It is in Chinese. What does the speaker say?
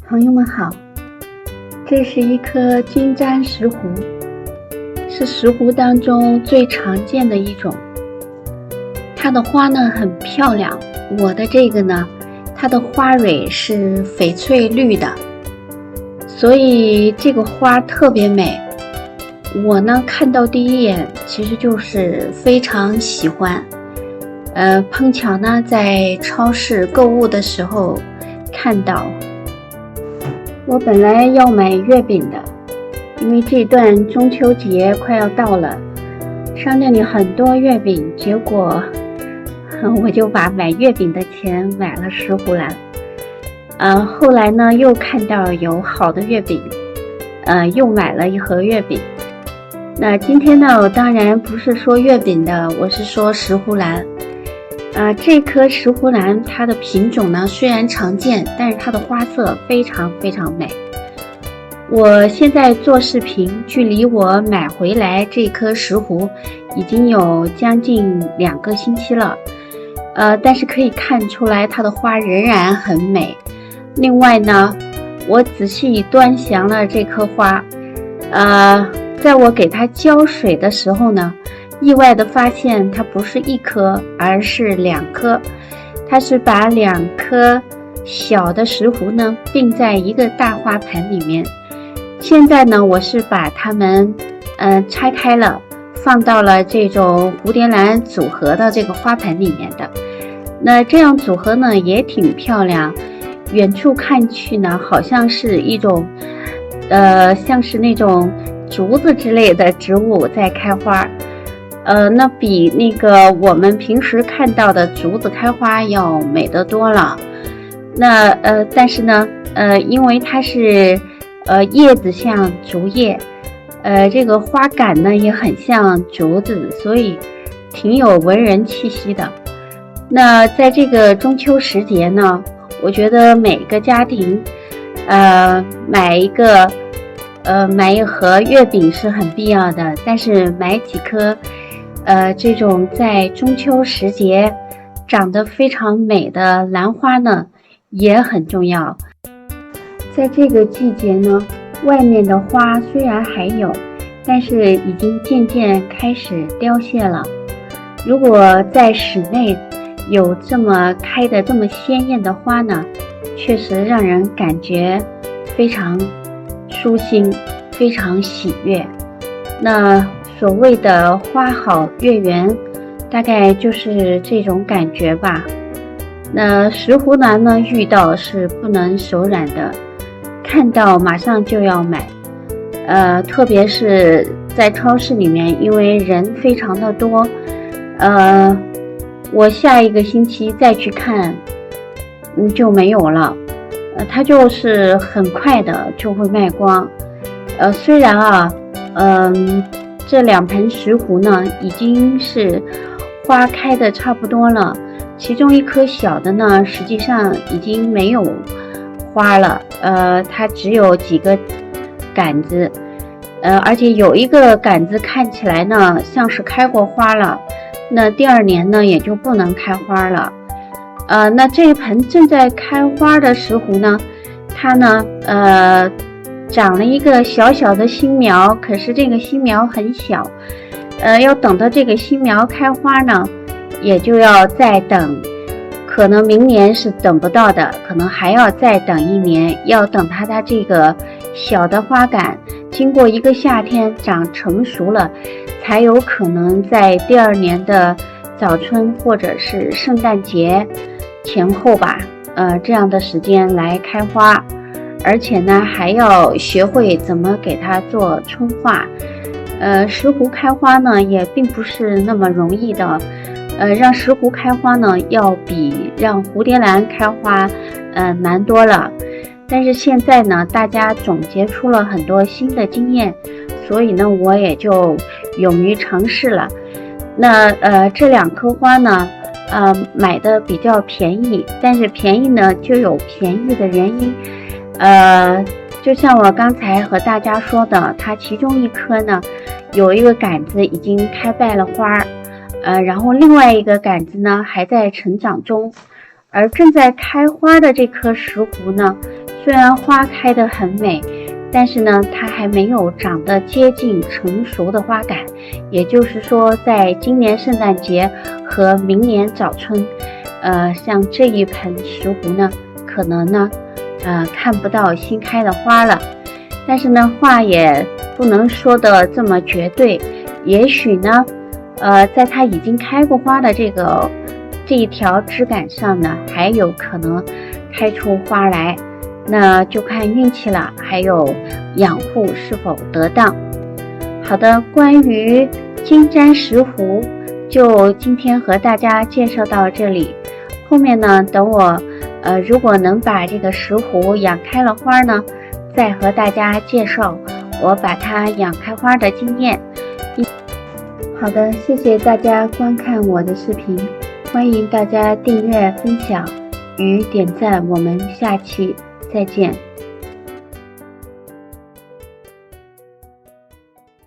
朋友们好，这是一颗金簪石斛，是石斛当中最常见的一种。它的花呢很漂亮，我的这个呢，它的花蕊是翡翠绿的，所以这个花特别美。我呢看到第一眼其实就是非常喜欢，碰巧呢在超市购物的时候看到。我本来要买月饼的，因为这段中秋节快要到了，商店里很多月饼，结果我就把买月饼的钱买了石斛兰。后来呢又看到有好的月饼，又买了一盒月饼。那今天呢，我当然不是说月饼的，我是说石斛兰。这颗石斛兰它的品种呢虽然常见，但是它的花色非常非常美。我现在做视频，距离我买回来这颗石斛已经有将近2个星期了，但是可以看出来它的花仍然很美。另外呢，我仔细端详了这颗花，在我给它浇水的时候呢，意外的发现它不是一颗，而是2颗。它是把2颗小的石斛呢并在一个大花盘里面。现在呢，我是把它们拆开了，放到了这种蝴蝶兰组合的这个花盆里面的。那这样组合呢也挺漂亮，远处看去呢好像是一种像是那种竹子之类的植物在开花。那比那个我们平时看到的竹子开花要美得多了。那但是呢因为它是叶子像竹叶，这个花杆呢也很像竹子，所以挺有文人气息的。那在这个中秋时节呢，我觉得每个家庭买一盒月饼是很必要的，但是买几颗这种在中秋时节长得非常美的兰花呢也很重要。在这个季节呢，外面的花虽然还有，但是已经渐渐开始凋谢了。如果在室内有这么开的这么鲜艳的花呢，确实让人感觉非常舒心，非常喜悦。那所谓的花好月圆，大概就是这种感觉吧。那石斛兰呢，遇到是不能手软的，看到马上就要买。特别是在超市里面，因为人非常的多，我下一个星期再去看，就没有了。它就是很快的就会卖光。虽然这2盆石斛呢已经是花开的差不多了，其中一颗小的呢实际上已经没有花了，它只有几个杆子，而且有一个杆子看起来呢像是开过花了，那第2年呢也就不能开花了。那这一盆正在开花的石斛呢，它呢长了一个小小的新苗，可是这个新苗很小，要等到这个新苗开花呢，也就要再等，可能明年是等不到的，可能还要再等1年，要等它这个小的花杆经过一个夏天长成熟了，才有可能在第2年的早春或者是圣诞节前后吧，这样的时间来开花。而且呢还要学会怎么给它做春化。石斛开花呢也并不是那么容易的，让石斛开花呢要比让蝴蝶兰开花难多了。但是现在呢大家总结出了很多新的经验，所以呢我也就勇于尝试了。那这2颗花呢买的比较便宜，但是便宜呢就有便宜的原因。就像我刚才和大家说的，它其中一颗呢有一个杆子已经开败了花，然后另外一个杆子呢还在成长中。而正在开花的这颗石斛呢，虽然花开得很美，但是呢，它还没有长得接近成熟的花感。也就是说，在今年圣诞节和明年早春，像这一盆石斛呢，可能呢，看不到新开的花了。但是呢，话也不能说的这么绝对，也许呢，在它已经开过花的这一条枝干上呢，还有可能开出花来，那就看运气了，还有养护是否得当。好的，关于金簪石斛，就今天和大家介绍到这里。后面呢，等我如果能把这个石斛养开了花呢，再和大家介绍我把它养开花的经验。好的，谢谢大家观看我的视频，欢迎大家订阅、分享与点赞，我们下期再见。